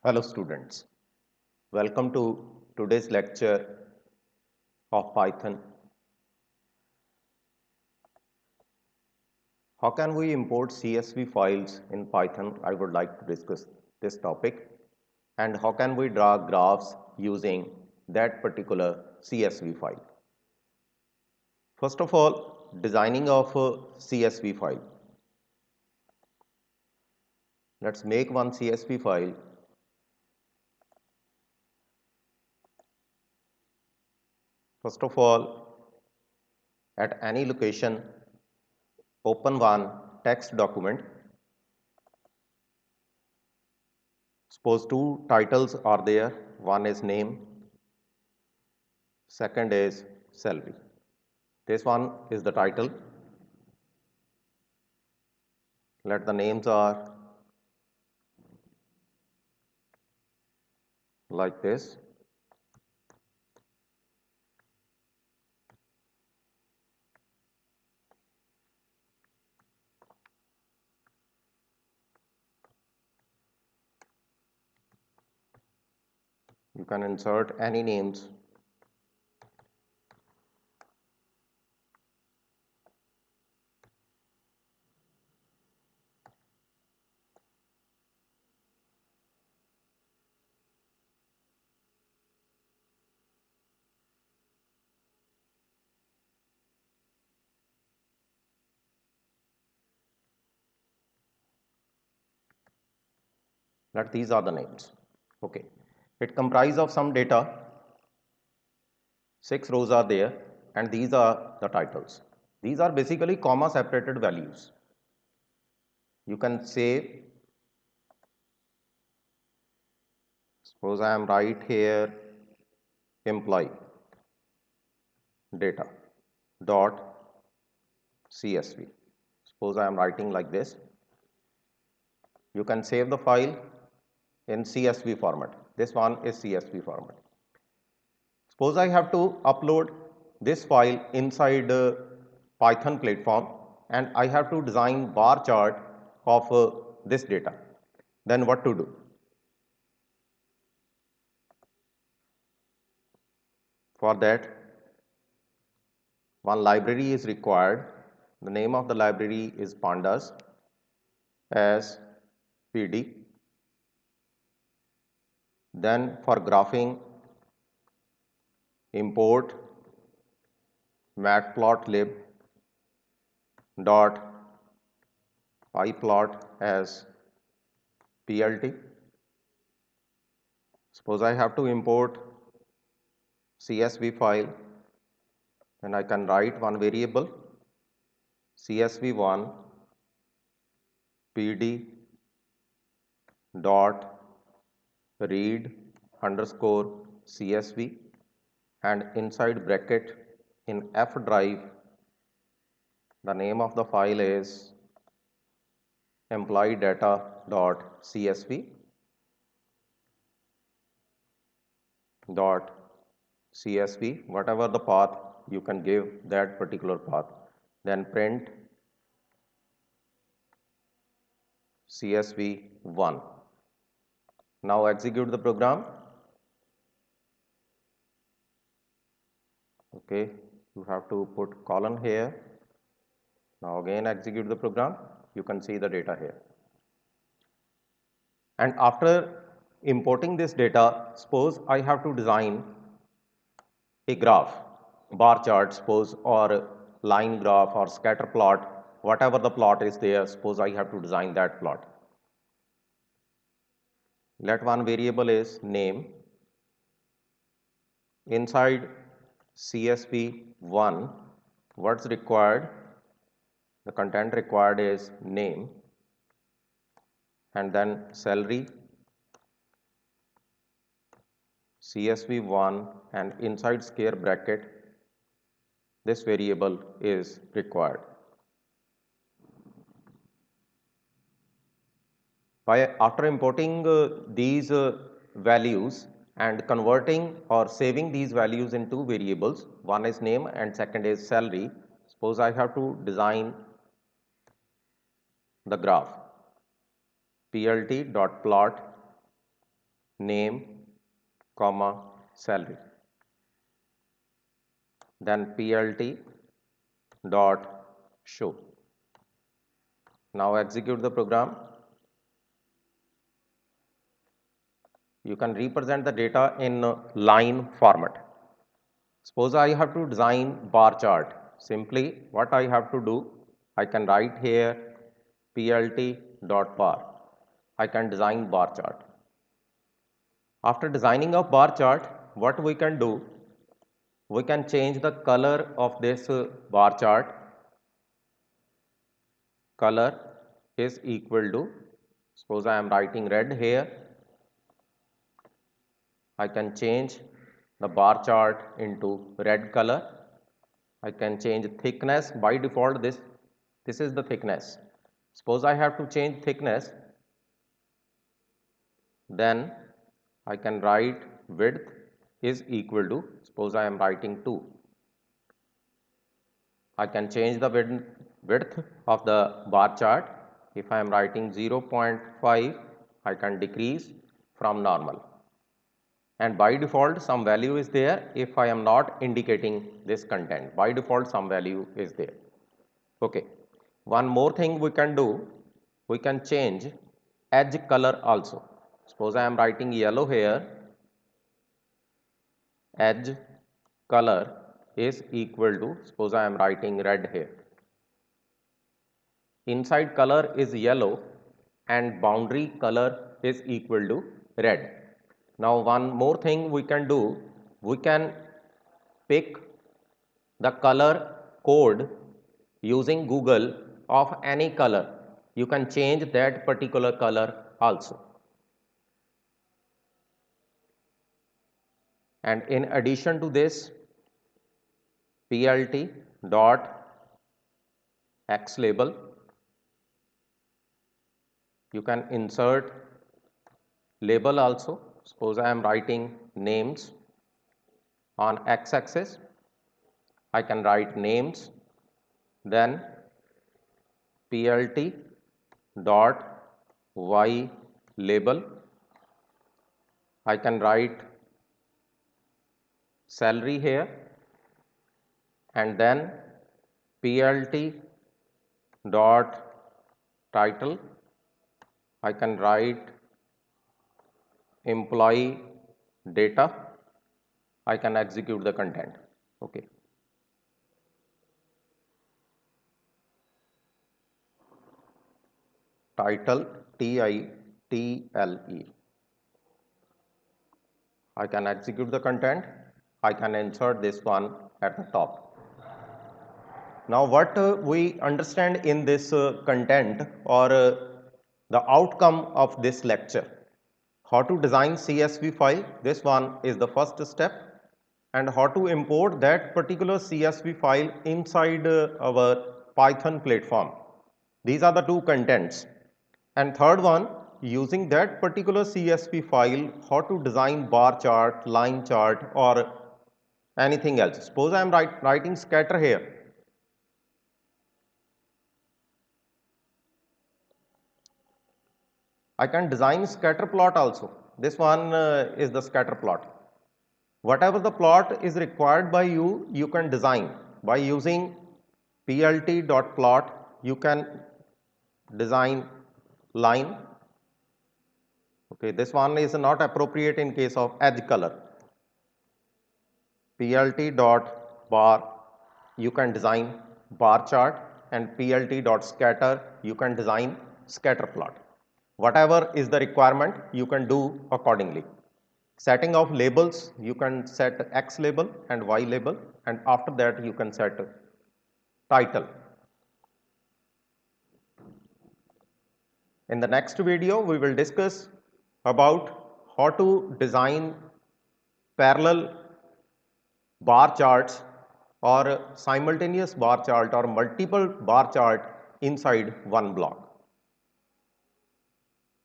Hello students, welcome to today's lecture of Python. How can we import CSV files in Python? I would like to discuss this topic. And how can we draw graphs using that particular CSV file? First of all, designing of a CSV file. Let's make one CSV file. First of all, at any location, open one text document. Suppose two titles are there, one is name, second is salary. This one is the title. Let the names are like this. You can insert any names. Let these are the names. Okay. It comprises of some data. 6 rows are there and these are the titles. These are basically comma separated values. You can say, suppose I am right here employee data dot CSV. Suppose I am writing like this. You can save the file in CSV format. This one is CSV format. Suppose I have to upload this file inside Python platform and I have to design bar chart of this data. Then what to do? For that, one library is required. The name of the library is pandas as PD. Then for graphing, import matplotlib dot pyplot as plt. Suppose I have to import CSV file, then I can write one variable CSV1 pd dot read underscore CSV and inside bracket in F drive the name of the file is employee data dot CSV dot CSV, whatever the path you can give that particular path. Then print CSV1. Now execute the program. Okay, you have to put colon here. Now again execute the program. You can see the data here. And after importing this data, suppose I have to design a graph, bar chart suppose, or line graph or scatter plot, whatever the plot is there, suppose I have to design that plot. Let one variable is name. Inside CSV1, what's required? The content required is name and then salary CSV1 and inside square bracket this variable is required. After importing these values and converting or saving these values in two variables, one is name and second is salary, suppose I have to design the graph plt.plot name comma salary, then plt dot show. Now execute the program. You can represent the data in line format. Suppose I have to design bar chart. Simply what I have to do, I can write here plt dot bar. I can design bar chart. After designing a bar chart, what we can do, we can change the color of this bar chart. Color is equal to, suppose I am writing red here, I can change the bar chart into red color. I can change thickness. By default this is the thickness. Suppose I have to change thickness, then I can write width is equal to, suppose I am writing 2. I can change the width of the bar chart. If I am writing 0.5, I can decrease from normal. And by default some value is there if I am not indicating this content. By default some value is there. Okay. One more thing we can do, we can change edge color also. Suppose I am writing yellow here, edge color is equal to, suppose I am writing red here. Inside color is yellow and boundary color is equal to red. Now one more thing we can do, we can pick the color code using Google of any color. You can change that particular color also. And in addition to this, plt dot x label, you can insert label also. Suppose I am writing names on x-axis, I can write names, then plt dot y label, I can write salary here, and then plt dot title, I can write employee data, I can execute the content. Okay. Title TITLE, I can execute the content. I can insert this one at the top. Now what we understand in this content or the outcome of this lecture, how to design CSV file, this one is the first step, and how to import that particular CSV file inside our Python platform. These are the two contents. And third one, using that particular CSV file, how to design bar chart, line chart or anything else. Suppose I am writing scatter here. I can design scatter plot also. This one is the scatter plot. Whatever the plot is required by you, you can design. By using plt.plot, you can design line. Okay, this one is not appropriate in case of edge color. plt.bar, you can design bar chart, and plt.scatter, you can design scatter plot. Whatever is the requirement, you can do accordingly. Setting of labels, you can set X label and Y label, and after that you can set title. In the next video, we will discuss about how to design parallel bar charts or simultaneous bar chart or multiple bar chart inside one block.